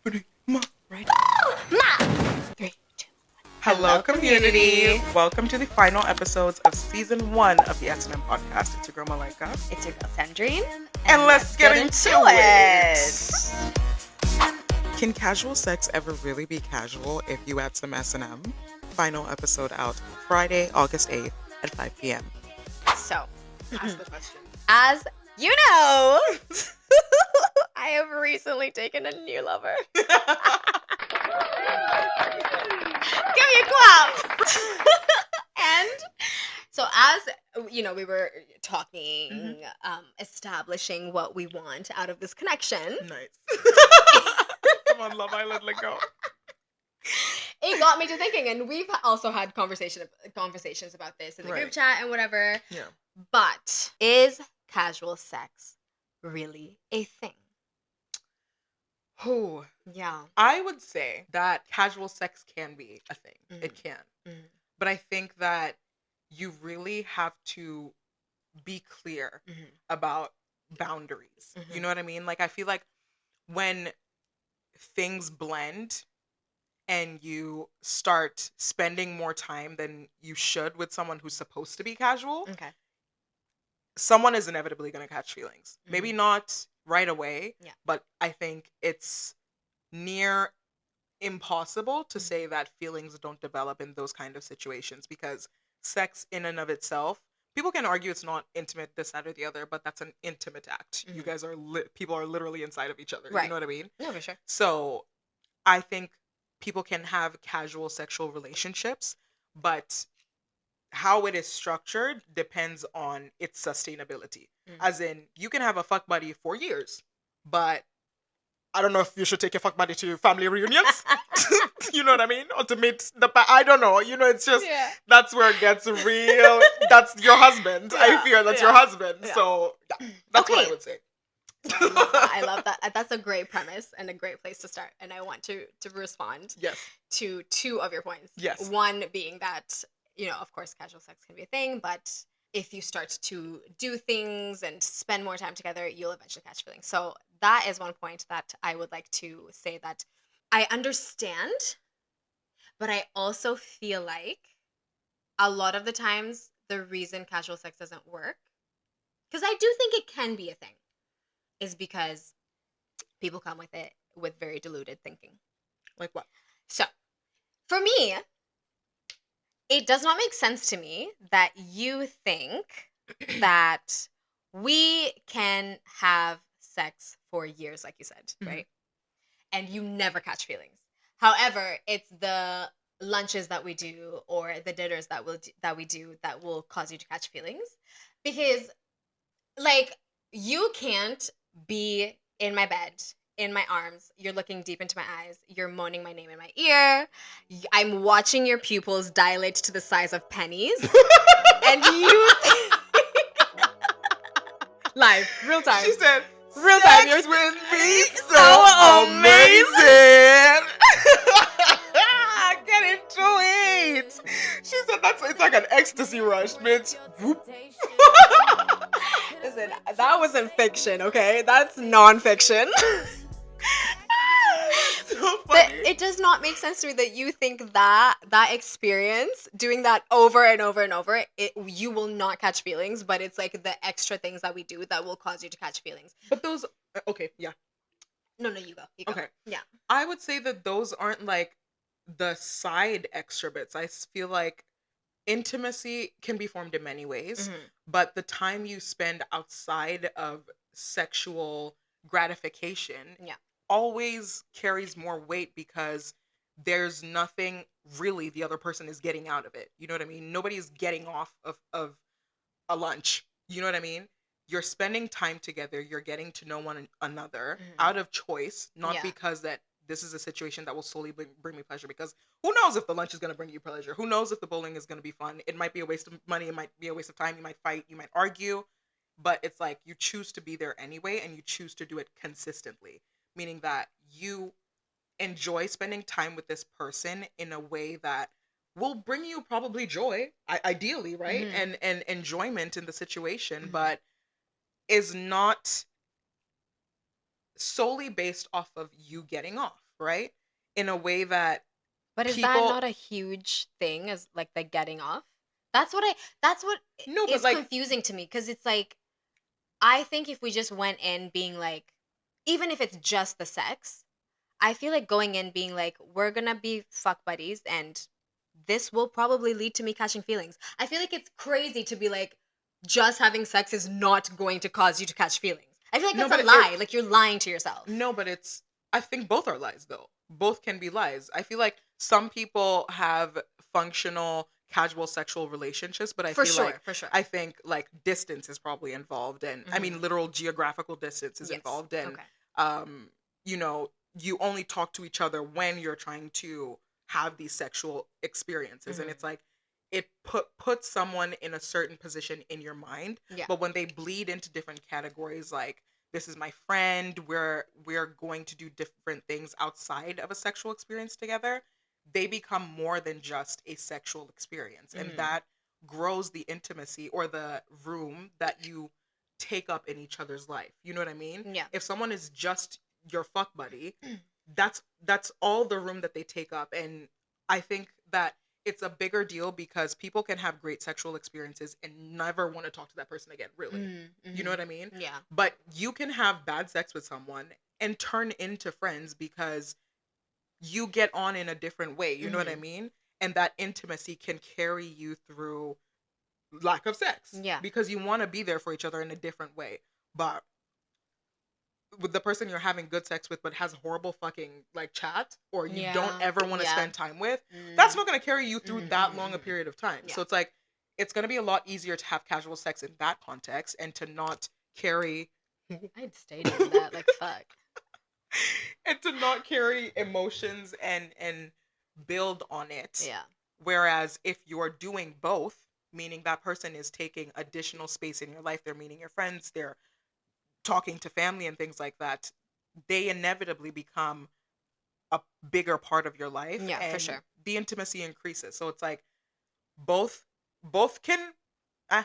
Right. Three, two. Hello, community. Welcome to the final episodes of season 1 of the S&M Podcast. It's your girl, Malaika. It's your girl, Sandrine. And let's get into it. Can casual sex ever really be casual if you add some S&M? Final episode out Friday, August 8th at 5 p.m. So, Ask the question. as you know, I have recently taken a new lover. Give me a clap. And so as, you know, we were talking, establishing what we want out of this connection. Nice. Come on, Love Island, let go. It got me to thinking, and we've also had conversations about this in the group chat and whatever. Yeah. But is casual sex really a thing? Oh, Yeah. I would say that casual sex can be a thing. It can. But I think that you really have to be clear about boundaries. You know what I mean? Like, I feel like when things blend and you start spending more time than you should with someone who's supposed to be casual, Okay. someone is inevitably going to catch feelings. Maybe not right away, but I think it's near impossible to say that feelings don't develop in those kind of situations, because sex in and of itself, people can argue it's not intimate, this, that, or the other, but that's an intimate act. You guys are people are literally inside of each other. Right. You know what I mean? No, for sure. So I think people can have casual sexual relationships, but how it is structured depends on its sustainability. As in, you can have a fuck buddy for years, but I don't know if you should take your fuck buddy to family reunions. You know what I mean? Or to meet I don't know. You know, it's just, that's where it gets real. That's your husband. I fear that's your husband. Yeah. So that's what I would say. I love that. That's a great premise and a great place to start. And I want to respond to two of your points. Yes. One being that, you know, of course, casual sex can be a thing, but if you start to do things and spend more time together, you'll eventually catch feelings. So that is one point that I would like to say, that I understand, but I also feel like a lot of the times the reason casual sex doesn't work, because I do think it can be a thing, is because people come with it with very deluded thinking. Like what? So, for me, it does not make sense to me that you think that we can have sex for years, like you said, right? And you never catch feelings. However, it's the lunches that we do or the dinners that we do that will cause you to catch feelings. Because, like, you can't be in my bed, in my arms, you're looking deep into my eyes, you're moaning my name in my ear, I'm watching your pupils dilate to the size of pennies, and you live, real time. She said, real time, "Sex with me so amazing." Get into it. She said it's like an ecstasy rush, bitch. Whoop. Listen, that wasn't fiction, okay? That's non-fiction. So But funny. it does not make sense to me that you think that experience, doing that over and over and over, you will not catch feelings, but it's like the extra things that we do that will cause you to catch feelings. But those, okay, yeah. No, you go. Okay. Yeah. I would say that those aren't like the side extra bits. I feel like intimacy can be formed in many ways, but the time you spend outside of sexual gratification always carries more weight, because there's nothing really the other person is getting out of it. You know what I mean? Nobody's getting off of a lunch. You know what I mean? You're spending time together. You're getting to know one another out of choice, not because that this is a situation that will solely bring me pleasure. Because who knows if the lunch is going to bring you pleasure? Who knows if the bowling is going to be fun? It might be a waste of money. It might be a waste of time. You might fight. You might argue. But it's like you choose to be there anyway, and you choose to do it consistently. Meaning that you enjoy spending time with this person in a way that will bring you probably joy, ideally, right? And enjoyment in the situation, but is not solely based off of you getting off, right? In a way that But is that people not a huge thing as like the getting off? That's what no, but is like confusing to me because it's like I think if we just went in being like even if it's just the sex, I feel like going in being like we're going to be fuck buddies and this will probably lead to me catching feelings. I feel like it's crazy to be like just having sex is not going to cause you to catch feelings. I feel like no, that's but a lie. Like you're lying to yourself. no, but it's I think both are lies though. Both can be lies. I feel like some people have functional casual sexual relationships, but For sure, for sure. I think like distance is probably involved and I mean Mhm. literal geographical distance is Yes. involved and Okay. you know, you only talk to each other when you're trying to have these sexual experiences and it's Mhm. like it puts someone in a certain position in your mind, Yeah. but when they bleed into different categories like this is my friend, we're going to do different things outside of a sexual experience together, they become more than just a sexual experience and Mhm. that grows the intimacy or the room that you take up in each other's life. You know what I mean? Yeah. If someone is just your fuck buddy, that's all the room that they take up and I think that it's a bigger deal because people can have great sexual experiences and never want to talk to that person again, really. You know Mhm. what I mean? Yeah. But you can have bad sex with someone and turn into friends because you get on in a different way. You know what I Mhm. mean? And that intimacy can carry you through lack of sex Yeah. because you want to be there for each other in a different way. But with the person you're having good sex with but has horrible fucking like chat or you don't Yeah. ever want to Yeah. spend time with, that's Mhm. not going to carry you through Mhm. that Mhm. long a Mhm. period of time. Yeah. So it's like it's going to be a lot easier to have casual sex in that context and to not carry I'd stay doing that. Like fuck. and to not carry emotions and build on it. Yeah. Whereas if you're doing both, meaning that person is taking additional space in your life, they're meeting your friends, they're talking to family and things like that, they inevitably become a bigger part of your life Yeah, for and sure. the intimacy increases. So it's like both both can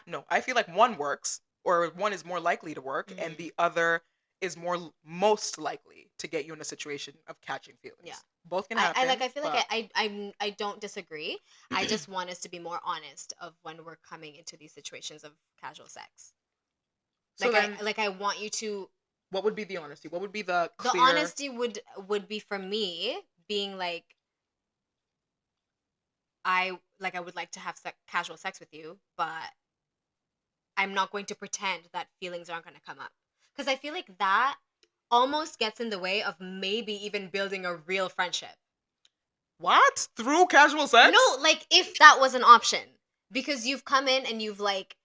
no, I feel like one works or one is more likely to work and Mhm. the other is most likely to get you in a situation of catching Yeah. feelings. Both can I like happen, I feel like but I don't disagree. I just want us to be more honest of when we're coming into these situations of casual sex. so then Like I want you to what would be the honesty? What would be the the clear honesty would be for me being like I would like to have casual sex with you, but I'm not going to pretend that feelings aren't going to come up. Cuz I feel like that almost gets in the way of maybe even building a real friendship. what? Through casual No, sex? like if that was an option because you've come in and you've like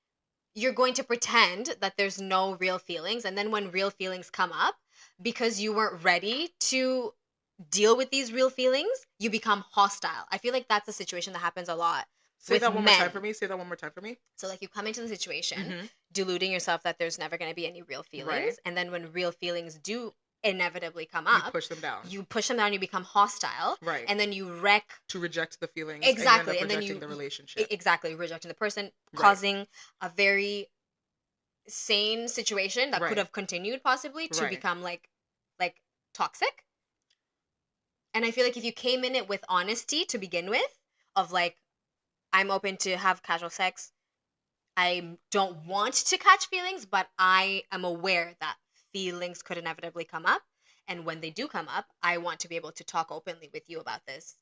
you're going to pretend that there's no real feelings and then when real feelings come up because you weren't ready to deal with these real feelings, you become hostile. I feel like that's a situation that happens a lot Say with that one more time for men. me. Say that one more time for me. So like you come into the situation Mhm. deluding yourself that there's never going to be any real Right. feelings and then when real feelings do inevitably come You up, push them down. you push them down, you become hostile Right. and then you wreck To reject the feelings and you end exactly up and then rejecting the relationship. exactly rejecting the person Right. causing a very sane situation that could Right. have continued possibly to Right. become like toxic. And I feel like if you came in it with honesty to begin with, of like, I'm open to have casual sex. I don't want to catch feelings, but I am aware that feelings could inevitably come up. And when they do come up, I want to be able to talk openly with you about this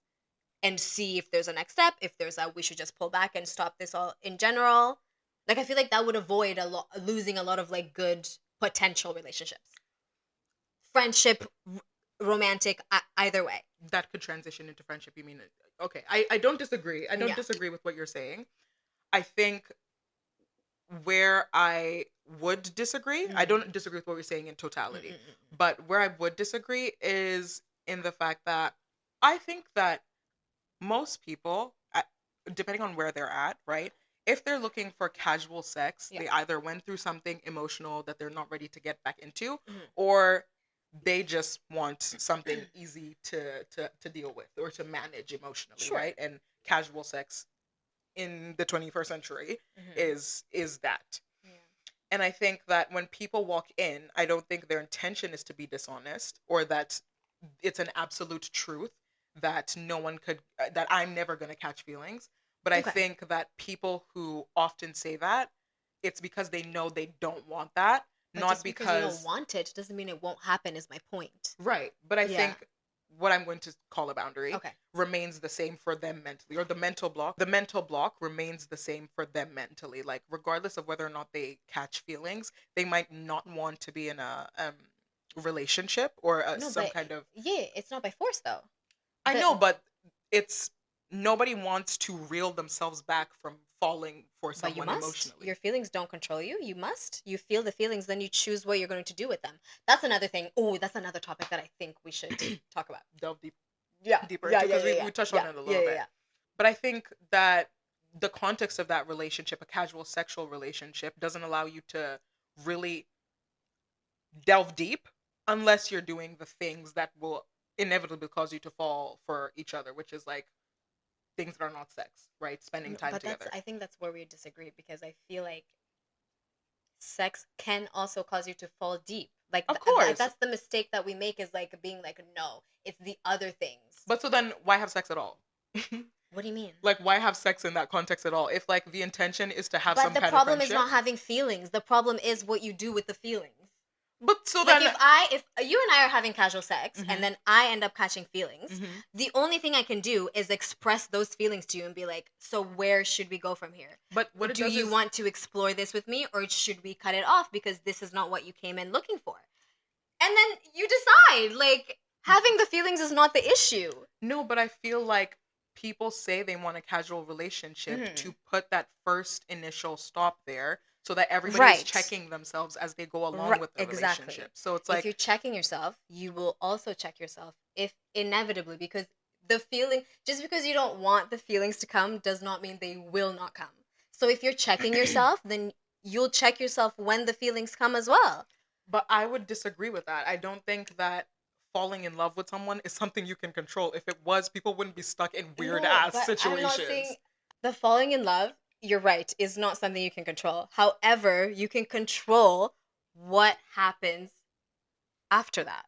and see if there's a next step, if there's a we should just pull back and stop this all in general. Like I feel like that would avoid a lot losing a lot of like good potential relationships. Friendship, romantic, either way. That could transition into friendship. You mean okay. I don't disagree. I don't Yeah. disagree with what you're saying. I think where I would disagree, I Mm. don't disagree with what you're saying in totality, Mm-mm-mm. but where I would disagree is in the fact that I think that most people, depending on where they're at, right? If they're looking for casual sex, Yeah. they either went through something emotional that they're not ready to get back into, Mhm. or they just want something easy to deal with or to manage emotionally, Sure. right? And casual sex in the 21st century Mhm. is that. Yeah. And I think that when people walk in, I don't think their intention is to be dishonest or that it's an absolute truth that no one could that I'm never going to catch feelings. But I Okay. think that people who often say that, it's because they know they don't want that, But not just because you don't because want it doesn't mean it won't happen, is my point. right. But I Yeah. think what I'm going to call a boundary Okay. remains the same for them mentally, or the mental block remains the same for them mentally. Like regardless of whether or not they catch feelings, they might not want to be in a relationship or No, some but kind of yeah, it's not by force though. I The know, but it's nobody wants to reel themselves back from falling for But you someone must. Your emotionally. feelings don't control you. You must. You feel the feelings, then you choose what you're going to do with them. That's another thing. Oh, that's another topic that I think we should talk about. Delve Yeah. deeper Yeah, into yeah, because yeah, we, yeah. we touched Yeah, on it a yeah, little yeah, bit. yeah. But I think that the context of that relationship, a casual sexual relationship, doesn't allow you to really delve deep unless you're doing the things that will inevitably cause you to fall for each other, which is like things that are not sex, right? Spending time But together. I think that's where we disagree because I feel like sex can also cause you to fall deep. Like Of course. that's the mistake that we make, is like being like, no, it's the other things. But so then why have sex at all? What do you mean? Like why have sex in that context at all? If like the intention is to have But some the kind of problem is friendship. not having feelings. The problem is what you do with the feelings. But so Like then if you and I are having casual sex Mhm. and then I end up catching feelings, Mhm. the only thing I can do is express those feelings to you and be like, so where should we go from here? But what it Do does you is want to explore this with me, or should we cut it off because this is not what you came in looking for? And then you decide. Like, having the feelings is not the issue. no, but I feel like people say they want a casual relationship Mhm. to put that first initial stop there so that everybody is Right. checking themselves as they go along Right, with the exactly. relationship. So it's If like you're checking yourself, you will also check yourself if inevitably, because the feeling, just because you don't want the feelings to come does not mean they will not come. So if you're checking yourself, then you'll check yourself when the feelings come as well. but I would disagree with that. I don't think that falling in love with someone is something you can control. If it was, people wouldn't be stuck in weird No, ass but I'm not situations. saying the falling in love, you're right, is not something you can control. However, you can control what happens after that.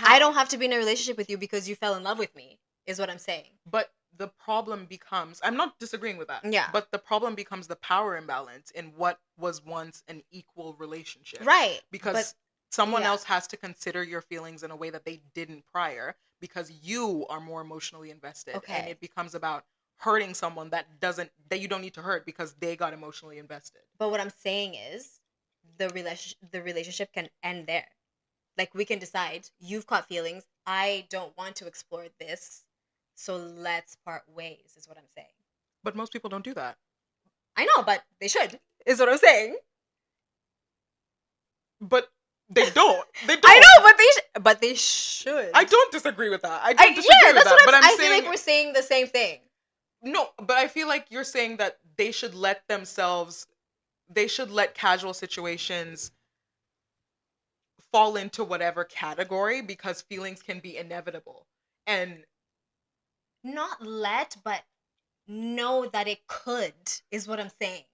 I don't have to be in a relationship with you because you fell in love with me, is what I'm saying. But the problem becomes, I'm not disagreeing with that. Yeah. But the problem becomes the power imbalance in what was once an equal relationship. Right. Because But someone yeah. else has to consider your feelings in a way that they didn't prior because you are more emotionally invested. And Okay. it becomes about hurting someone that you don't need to hurt because they got emotionally invested. But what I'm saying is the relationship can end there. Like, we can decide, you've caught feelings, I don't want to explore this, so let's part ways, is what I'm saying. But most people don't do that. I know, but they should, is what I'm saying. But they don't. They don't. I know, but they should. I don't disagree with that. I don't disagree with that's that. what But I I'm feel saying like we're saying the same thing. no, but I feel like you're saying that they should let casual situations fall into whatever category because feelings can be inevitable. And Not let, but know that it could, is what I'm saying.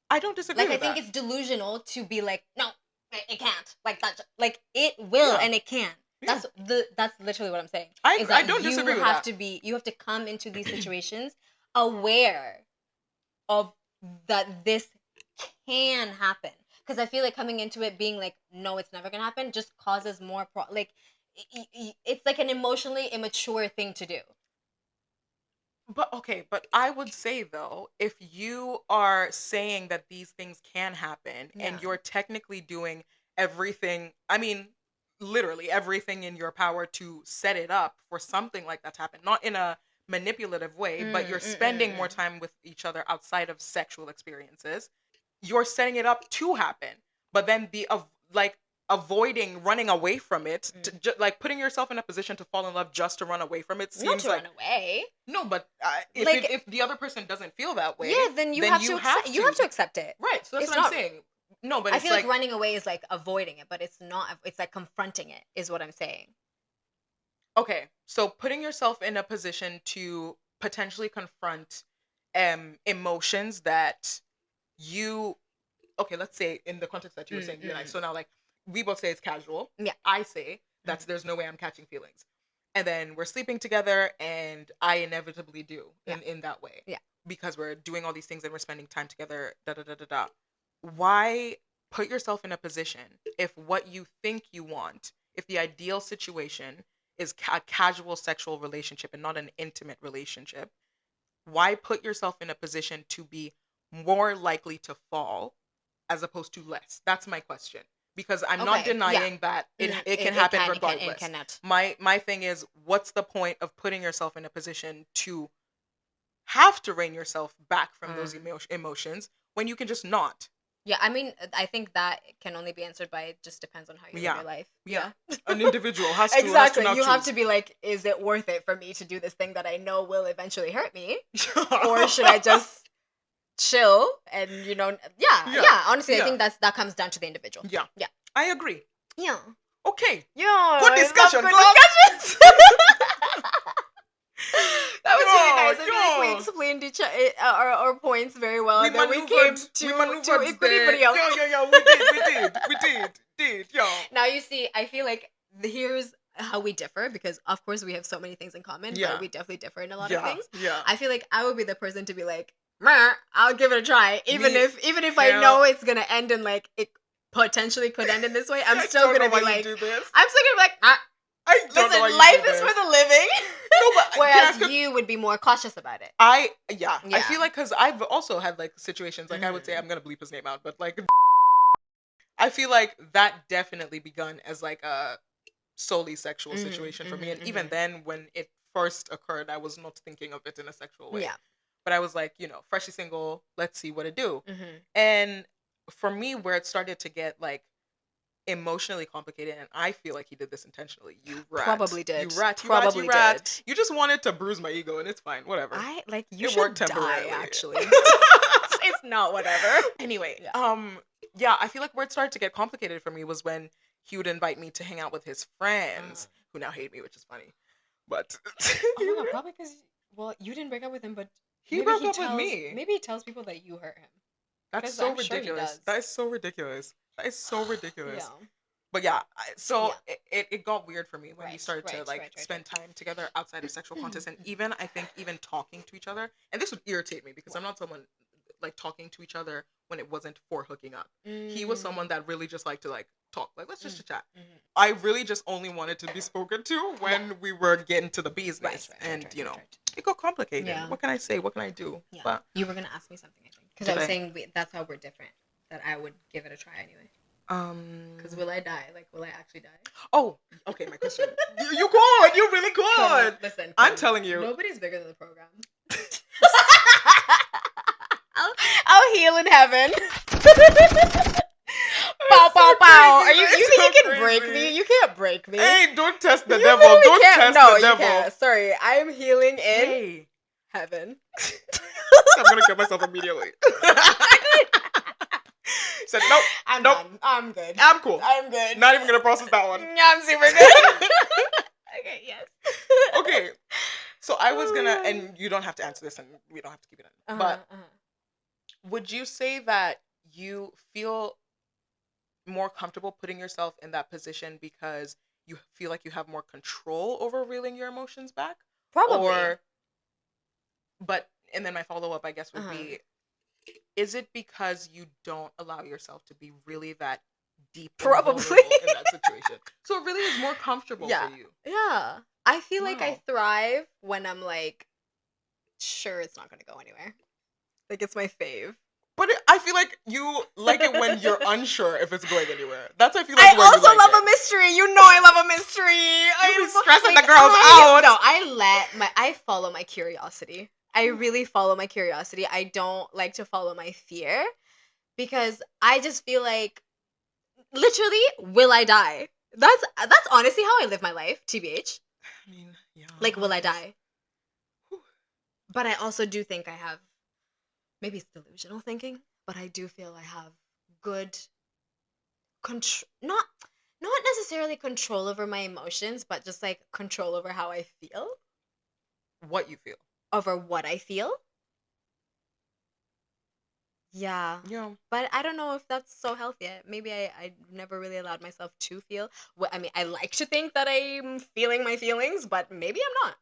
I don't disagree Like, I with think that. it's delusional to be like, no, it can't. Like that. Like, it will, Yeah. and it can. Yeah. That's literally what I'm saying. I is that don't disagree with that. You have to come into these situations aware of that this can happen. Because I feel like coming into it being like, no, it's never gonna happen, just causes more it's like an emotionally immature thing to do. But okay, but I would say though, if you are saying that these things can happen Yeah. and you're technically doing everything, I mean, literally everything in your power to set it up for something like that to happen, not in a manipulative way, but you're spending more time with each other outside of sexual experiences, you're setting it up to happen, but then avoiding running away from it, like putting yourself in a position to fall in love just to run away from it seems Not to like run away. no, but Like- if the other person doesn't feel that way, Yeah, then you have to accept it. Right, so that's It's what I'm not- saying. No, but I it's feel like running away is like avoiding it, but it's not. It's like confronting it, is what I'm saying. okay, so putting yourself in a position to potentially confront emotions that you okay, let's say in the context that you were saying, you and I. So now, like, we both say it's casual. Yeah. I say There's no way I'm catching feelings. And then we're sleeping together, and I inevitably do in that way. Yeah. Because we're doing all these things and we're spending time together, da da da da da. Why put yourself in a position if what you think you want, if the ideal situation is a casual sexual relationship and not an intimate relationship, why put yourself in a position to be more likely to fall as opposed to less? That's my question. Because I'm not denying that it can happen regardless. It cannot. My thing is, what's the point of putting yourself in a position to have to rein yourself back from those emotions when you can just not? Yeah, I mean, I think that can only be answered by, it just depends on how you live your life. Yeah. An individual has to exactly. Has to you have to be like, is it worth it for me to do this thing that I know will eventually hurt me? Or should I just chill and, honestly, I think that comes down to the individual. Yeah. I agree. Yeah. Okay. Yeah. Good discussion. That was really nice. I feel like we explained our points very well, and then we came to equilibrium. We did. Yeah. Now you see, I feel like here's how we differ, because of course we have so many things in common, but we definitely differ in a lot of things. Yeah. I feel like I would be the person to be like, I'll give it a try, even if I know it's gonna end in like it potentially could end in this way. I'm still gonna be like, listen, life is for the living. No, but whereas you would be more cautious about it. I feel like, because I've also had like situations, like I would say, I'm gonna bleep his name out, but like I feel like that definitely begun as like a solely sexual situation for me, and even then, when it first occurred, I was not thinking of it in a sexual way. But I was like, freshly single, let's see what it do. And for me, where it started to get like emotionally complicated, and I feel like he did this intentionally. You rat. Probably did. You rat. Did. You just wanted to bruise my ego, and it's fine. Whatever. You should die, actually. It's not whatever. Anyway, I feel like where it started to get complicated for me was when he would invite me to hang out with his friends, who now hate me, which is funny. But oh my god, probably because you didn't break up with him, but he broke up with me. Maybe he tells people that you hurt him. That's so ridiculous. That is so ridiculous. Yeah. But it got weird for me when we started to spend time together outside of sexual context, and even I think even talking to each other, and this would irritate me because I'm not someone like talking to each other when it wasn't for hooking up. He was someone that really just liked to like talk, like let's just chat. I really just only wanted to be spoken to when we were getting to the business, and it got complicated. Yeah. What can I say? What can I do? Yeah. But you were gonna ask me something, I think, because I was saying that's how we're different. That I would give it a try anyway. Because will I die? Like, will I actually die? Oh, okay. My question. you could. You really could. Listen, I'm telling you. Nobody's bigger than the program. I'll heal in heaven. Pow. Are you think you can break me? You can't break me. Hey, don't test the devil. Don't test the devil. You can't. Sorry, I'm healing in heaven. I'm gonna kill myself immediately. Said nope. Done. I'm good. I'm cool. I'm good. Not even gonna process that one. I'm super good. Okay. Yes. Okay. So I was gonna, and you don't have to answer this, and we don't have to keep it in. But would you say that you feel more comfortable putting yourself in that position because you feel like you have more control over reeling your emotions back? Probably. And then my follow-up, I guess, would be, is it because you don't allow yourself to be really that deep and vulnerable in that situation? So it really is more comfortable for you. Yeah. I feel like I thrive when I'm like, sure, it's not going to go anywhere. Like, it's my fave. But I feel like you like it when you're unsure if it's going anywhere. That's I feel like. I also love a mystery. You know I love a mystery. I'm stressing the girls out. No, I follow my curiosity. I really follow my curiosity. I don't like to follow my fear because I just feel like, literally, will I die? That's honestly how I live my life, TBH. I mean, yeah. Like, will I die? But I also do think I have, maybe it's delusional thinking, but I do feel I have good control, not necessarily control over my emotions, but just like control over how I feel. What you feel. Over what I feel. Yeah. Yeah. But I don't know if that's so healthy. Maybe I never really allowed myself to feel. Well, I mean, I like to think that I'm feeling my feelings, but maybe I'm not.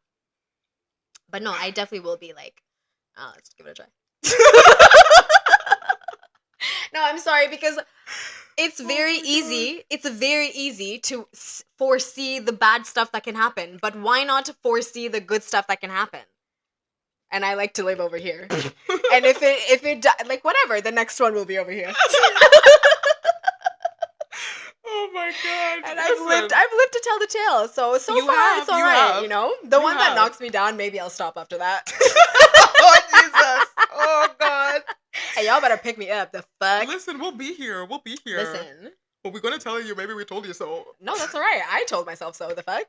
But no, I definitely will be like, let's give it a try. No, I'm sorry because it's very easy. It's very easy to foresee the bad stuff that can happen, but why not foresee the good stuff that can happen? And I like to live over here. And if it like whatever, the next one will be over here. Oh my god! And I've lived to tell the tale. So You far have, it's all you right. have. You know, the You one that have. knocks me down, maybe I'll stop after that. Oh Jesus! Oh god! Hey, y'all better pick me up. The fuck. Listen, we'll be here. We'll be here. Listen. But we're gonna tell you. Maybe we told you so. No, that's all right. I told myself so. The fuck.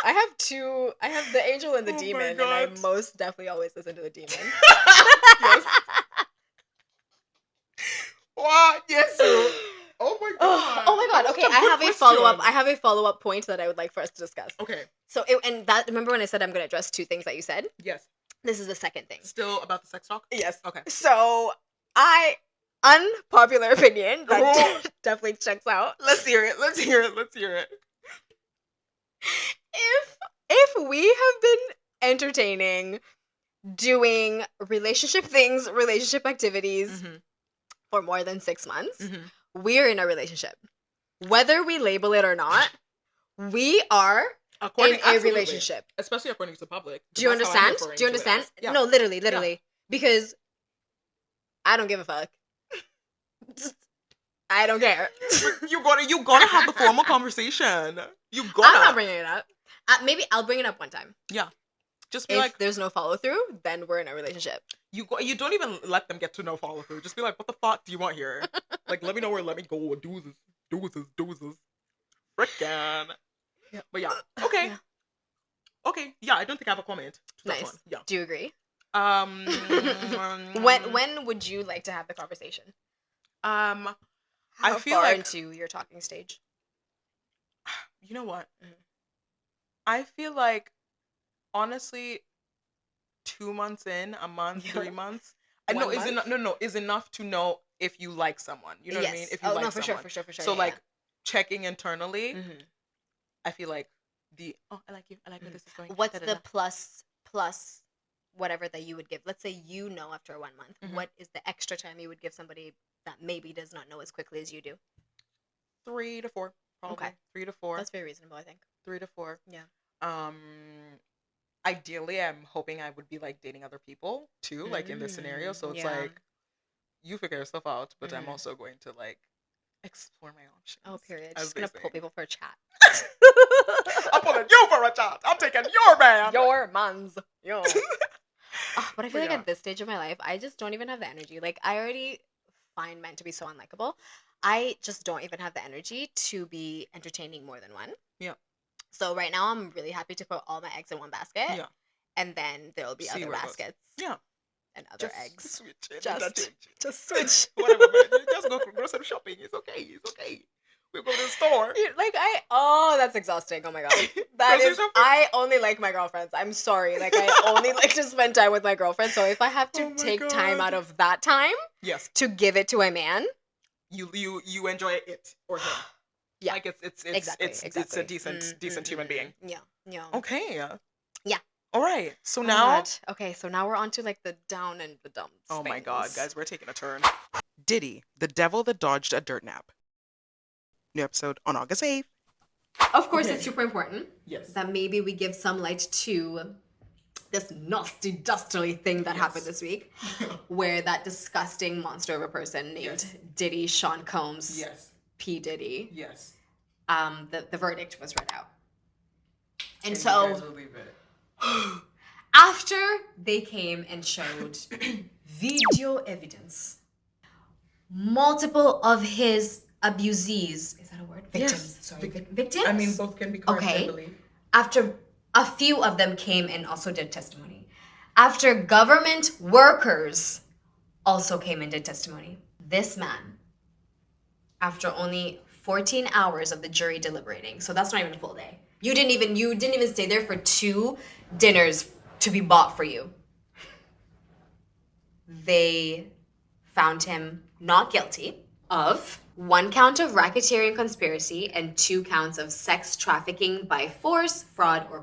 I have two. I have the angel and the Oh my demon, and God. I most definitely always listen to the demon. Yes. Wow. Yes. Sir. Oh my god. Oh my god. That's Okay, such a I good have a question. follow-up. I have a follow-up point that I would like for us to discuss. Okay. So, remember when I said I'm going to address two things that you said? Yes. This is the second thing. Still about the sex talk? Yes. Okay. So, unpopular opinion that definitely checks out. Let's hear it. Let's hear it. Let's hear it. If we have been entertaining, doing relationship things, relationship activities for more than 6 months, we're in a relationship. Whether we label it or not, we are in a relationship. Especially according to the public. Do you understand? Do you understand? Yeah. No, literally. Because I don't give a fuck. I don't care. You gotta have the formal conversation. You gotta. I'm not bringing it up. Maybe I'll bring it up one time. Yeah. Just be If like, there's no follow through, then we're in a relationship. you don't even let them get to know follow through. Just be like, what the fuck do you want here? Like, let me know where let me go. Deuces. Frickin'. Yeah. But yeah. Okay. Yeah. Okay. Yeah, I don't think I have a comment to that Nice. one. Yeah. Do you agree? Um. When would you like to have the conversation? I How feel far like into your talking stage? you know what? Mhm. I feel like honestly, 2 months in, a month, Yeah. 3 months. One Is enough to know if you like someone. You know what I mean? If you like no, for someone. sure. So like checking internally, Mhm. I feel like I like you. I like where this is going. What's Da-da-da. the plus whatever that you would give? Let's say you know after 1 month. Mhm. What is the extra time you would give somebody that maybe does not know as quickly as you do? 3 to 4, probably. Okay. 3 to 4. That's very reasonable, I think. 3 to 4. Yeah. Ideally, I'm hoping I would be like dating other people too, like in this scenario. So it's Yeah. like you figure yourself out, but I'm Mhm. also going to like explore my options. Oh, period. as Just they gonna say. pull people for a chat. I'm pulling you for a chat. I'm taking your man. Your man's. Yo. But I feel But like yeah. at this stage of my life, I just don't even have the energy. Like, I already find men to be so unlikable. I just don't even have the energy to be entertaining more than one. Yeah. So right now, I'm really happy to put all my eggs in one basket. Yeah. And then there'll be See other where it goes. baskets. Yeah. And other Just eggs. switch it. Just- That's it. Just switch. Whatever, man. You just go for grocery shopping. It's okay. It's okay. We go to the store. That's exhausting. Oh my god. Grocery shopping? I only like my girlfriends. I'm sorry. Like, I only like to spend time with my girlfriends. So if I have to Oh my take time God. out of that time Yes. to give it to a man, You enjoy it or him. Yeah. Like it's exactly. it's a decent human being. Yeah. Okay. Yeah. All right. So Oh my now. God. Okay, so now we're on to like the down and the dumps. Oh my God, things. guys, we're taking a turn. Diddy, the devil that dodged a dirt nap. New episode on August 8th. Of course, Okay. it's super important Yes. that maybe we give some light to this nasty, dastardly thing that happened this week, where that disgusting monster of a person named Yes. Diddy Sean Combs, Yes. P. Diddy, Yes. the verdict was read out. And You so guys believe it. after they came and showed video evidence, multiple of his abusees, is that a word? Victims. Yes. Sorry, victims? I mean, both can be correct, Okay. I believe. After a few of them came and also did testimony. After government workers also came and did testimony. This man, after only 14 hours of the jury deliberating, so that's not even a full day. You didn't even stay there for 2 dinners to be bought for you. They found him not guilty of 1 count of racketeering conspiracy and 2 counts of sex trafficking by force, fraud, or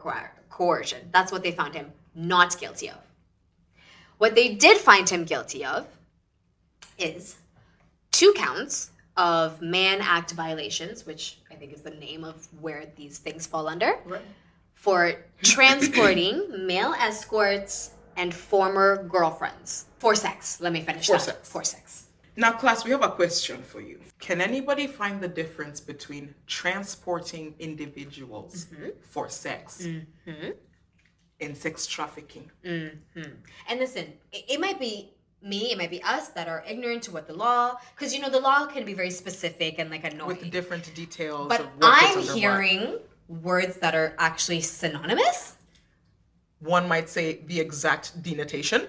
coercion. That's what they found him not guilty of. What they did find him guilty of is 2 counts of Mann Act violations, which I think is the name of where these things fall under, Right. for transporting male escorts and former girlfriends for sex. Let me finish that. For sex. Now, class, we have a question for you. Can anybody find the difference between transporting individuals for sex and sex trafficking? And listen, it might be me, it might be us that are ignorant to what the law, because the law can be very specific and like annoying. With different details. But of what I'm hearing words that are actually synonymous. One might say the exact denotation.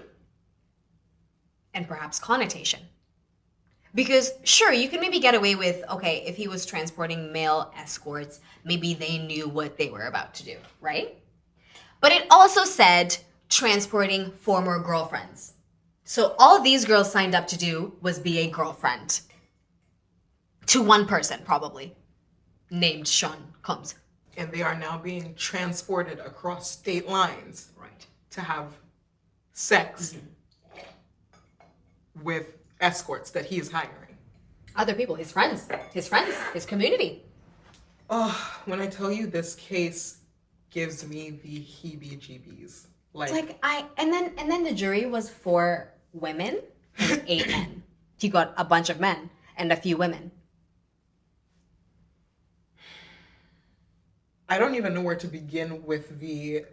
And perhaps connotation. Because sure, you can maybe get away with, okay, if he was transporting male escorts, maybe they knew what they were about to do, right? But it also said transporting former girlfriends. So all these girls signed up to do was be a girlfriend. To one person, probably, named Sean Combs. And they are now being transported across state lines, Right, to have sex with escorts that he is hiring. Other people, his friends, his community. Oh, when I tell you this case gives me the heebie-jeebies. And then the jury was 4 women and 8 men. He got a bunch of men and a few women. I don't even know where to begin with the...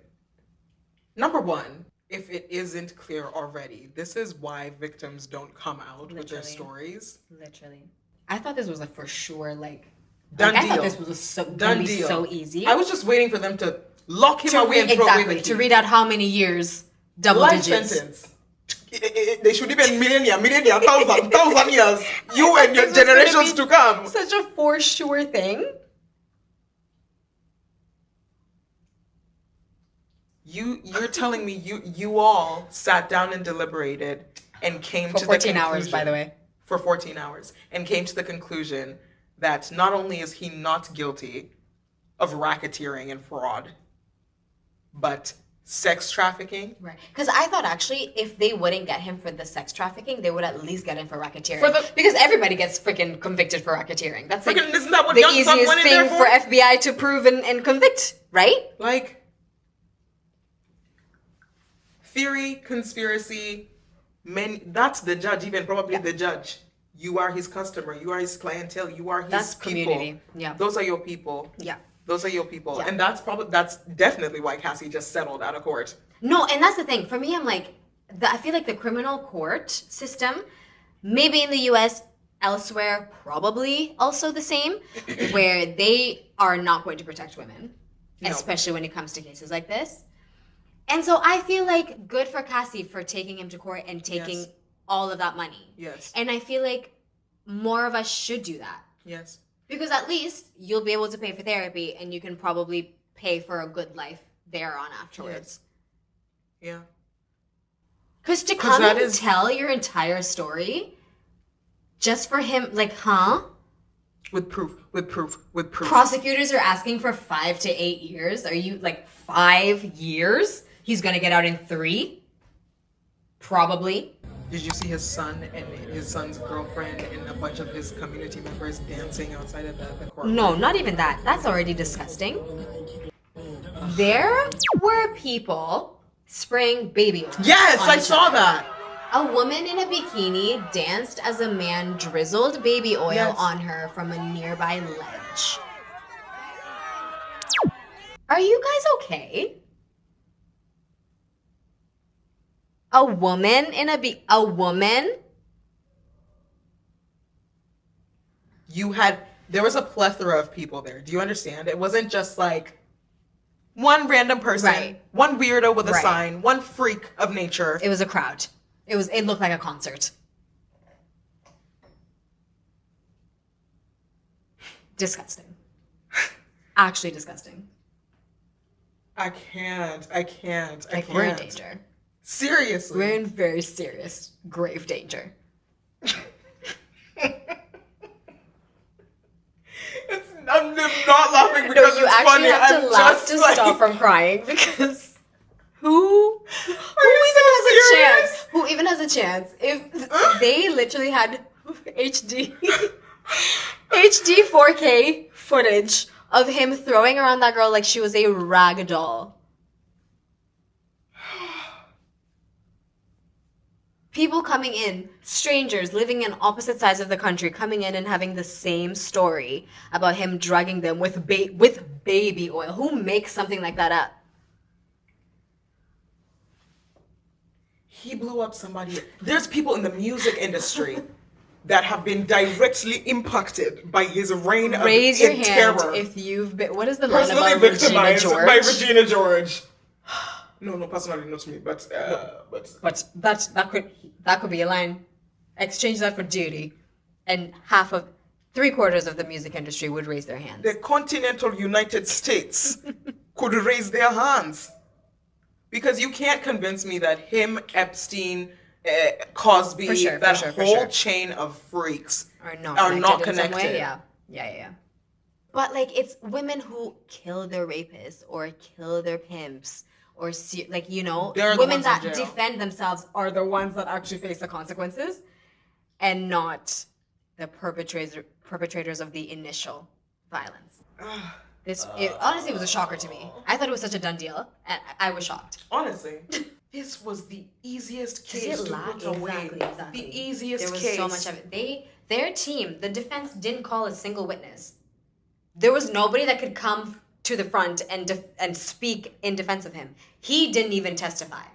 Number one, if it isn't clear already, this is why victims don't come out with their stories. Literally. I thought this was a for sure, done deal. I thought this was so easy. I was just waiting for them to lock him away and throw away the key. To read out how many years, double life digits. Sentence. They should even millennia, thousand years. You and your generations to come. Such a for sure thing. You're telling me you all sat down and deliberated and came to the conclusion. For 14 hours, by the way. For 14 hours. And came to the conclusion that not only is he not guilty of racketeering and fraud, but sex trafficking. Right. Because I thought actually if they wouldn't get him for the sex trafficking, they would at least get him for racketeering. Because everybody gets freaking convicted for racketeering. That's isn't that what the easiest thing for FBI to prove and convict, right? Theory, conspiracy, that's the judge, even probably the judge. You are his customer. You are his clientele. You are his people. Community. Yeah. Those are your people. Yeah. Those are your people. Yeah. And that's definitely why Cassie just settled out of court. No, and that's the thing. For me, I'm I feel like the criminal court system, maybe in the US, elsewhere, probably also the same, where they are not going to protect women, especially when it comes to cases like this. And so I feel like good for Cassie for taking him to court and taking all of that money. Yes. And I feel like more of us should do that. Yes. Because at least you'll be able to pay for therapy and you can probably pay for a good life thereon afterwards. Yes. Yeah. Because to come and tell your entire story just for him, With proof. Prosecutors are asking for 5 to 8 years. Are you 5 years? He's going to get out in 3? Probably. Did you see his son and his son's girlfriend and a bunch of his community members dancing outside of the court? No, not even that. That's already disgusting. There were people spraying baby oil. Yes, I saw that. A woman in a bikini danced as a man drizzled baby oil on her from a nearby ledge. Are you guys okay? A woman in a woman? There was a plethora of people there. Do you understand? It wasn't just one random person, one weirdo with a sign, one freak of nature. It was a crowd. It looked like a concert. Disgusting. Actually disgusting. I can't. We're in danger. Seriously. We're in very serious, grave danger. I'm not laughing because you it's actually funny. have to I'm laugh just to like, stop from crying because who Are you so serious? who even has a chance if they literally had HD 4K footage of him throwing around that girl like she was a rag doll. People coming in, strangers living in opposite sides of the country, coming in and having the same story about him drugging them with baby oil. Who makes something like that up? He blew up somebody. There's people in the music industry that have been directly impacted by his reign of Raise your hand terror. if you've been. What is the line Personally about Regina victimized George? by Regina George. No, personally not me, but that could be a line. Exchange that for Diddy, and 3/4 of the music industry would raise their hands. The continental United States could raise their hands, because you can't convince me that him, Epstein, Cosby, whole chain of freaks are not connected. In some way. Yeah. But like, it's women who kill their rapists or kill their pimps. Or women that defend themselves are the ones that actually face the consequences, and not the perpetrators of the initial violence. Honestly, it was a shocker to me. I thought it was such a done deal, and I was shocked. Honestly, this was the easiest case to put away. Exactly. The easiest case. There was so much of it. Their team, the defense, didn't call a single witness. There was nobody that could come to the front and speak in defense of him. He didn't even testify.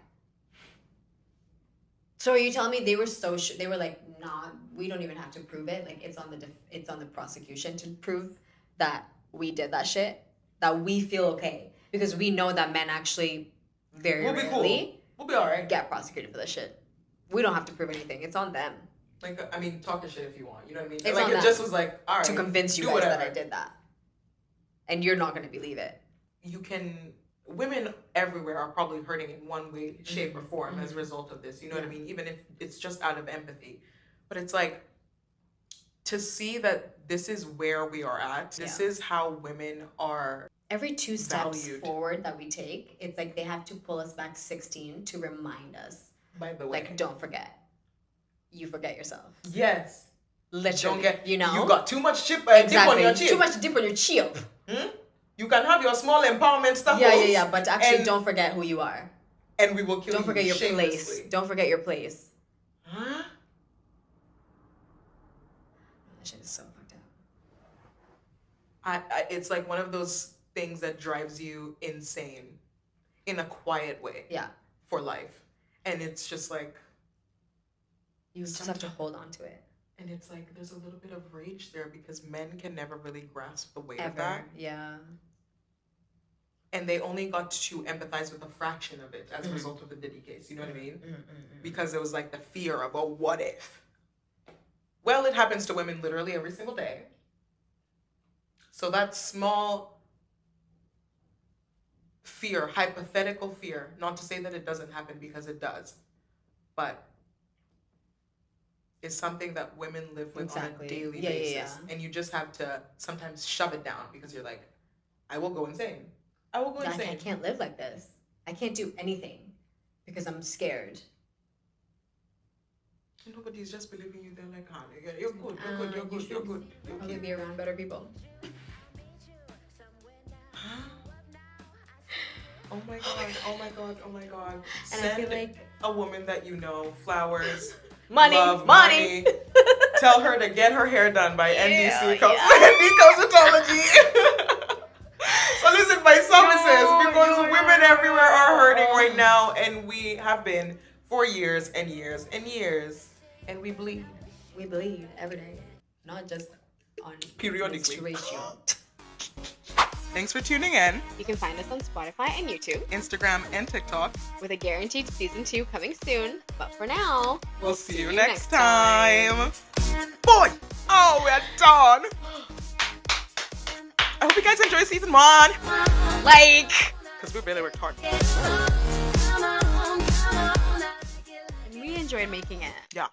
So are you telling me they were they were like, nah, we don't even have to prove it. Like, it's on the prosecution to prove that we did that shit, that we feel okay, because we know that men actually very rarely we'll be all right. Get prosecuted for that shit. We don't have to prove anything. It's on them. Like, I mean, talk your shit if you want. You know what I mean? It's like, on it them just was like, all right, to convince you guys that I did that. And you're not going to believe it. Women everywhere are probably hurting in one way, shape, or form as a result of this. You know what I mean? Even if it's just out of empathy. But it's like, to see that this is where we are at, this is how women are every 2 steps valued. Forward that we take, it's like they have to pull us back 16 to remind us. By the way. Like, don't forget. You forget yourself. Yes. Literally. Don't get, you know? You got too much dip exactly. on your chip. Too much dip on your chip. You can have your small empowerment stuff. Yeah. But actually, don't forget who you are. And we will kill you. Don't forget your place. Don't forget your place. Huh? That shit is so fucked up. It's like one of those things that drives you insane in a quiet way. Yeah. For life. And it's just like, you just have to hold on to it. And it's like, there's a little bit of rage there because men can never really grasp the weight Ever. of that. Yeah. And they only got to empathize with a fraction of it as a result of the Diddy case. You know what I mean? Because it was like the fear of, oh, what if? Well, it happens to women literally every single day. So that small fear, hypothetical fear, not to say that it doesn't happen because it does, but is something that women live with on a daily basis. Yeah. And you just have to sometimes shove it down because you're like, I will go insane. I can't live like this. I can't do anything because I'm scared. Nobody's just believing you. They're like, you're good. You're good. Probably be around better people. Oh my god. And Send I feel like a woman that you know flowers. Money. Tell her to get her hair done by NBC Cosmetology. Solicit my services because women everywhere are hurting right now, and we have been for years and years and years, and we bleed. We bleed every day, not just on periodically. Menstruation. Thanks for tuning in. You can find us on Spotify and YouTube, Instagram and TikTok, with a guaranteed season 2 coming soon. But for now, we'll see you next time. Boy! Oh, we're done. I hope you guys enjoy season 1. Because we really worked hard. And we enjoyed making it. Yeah.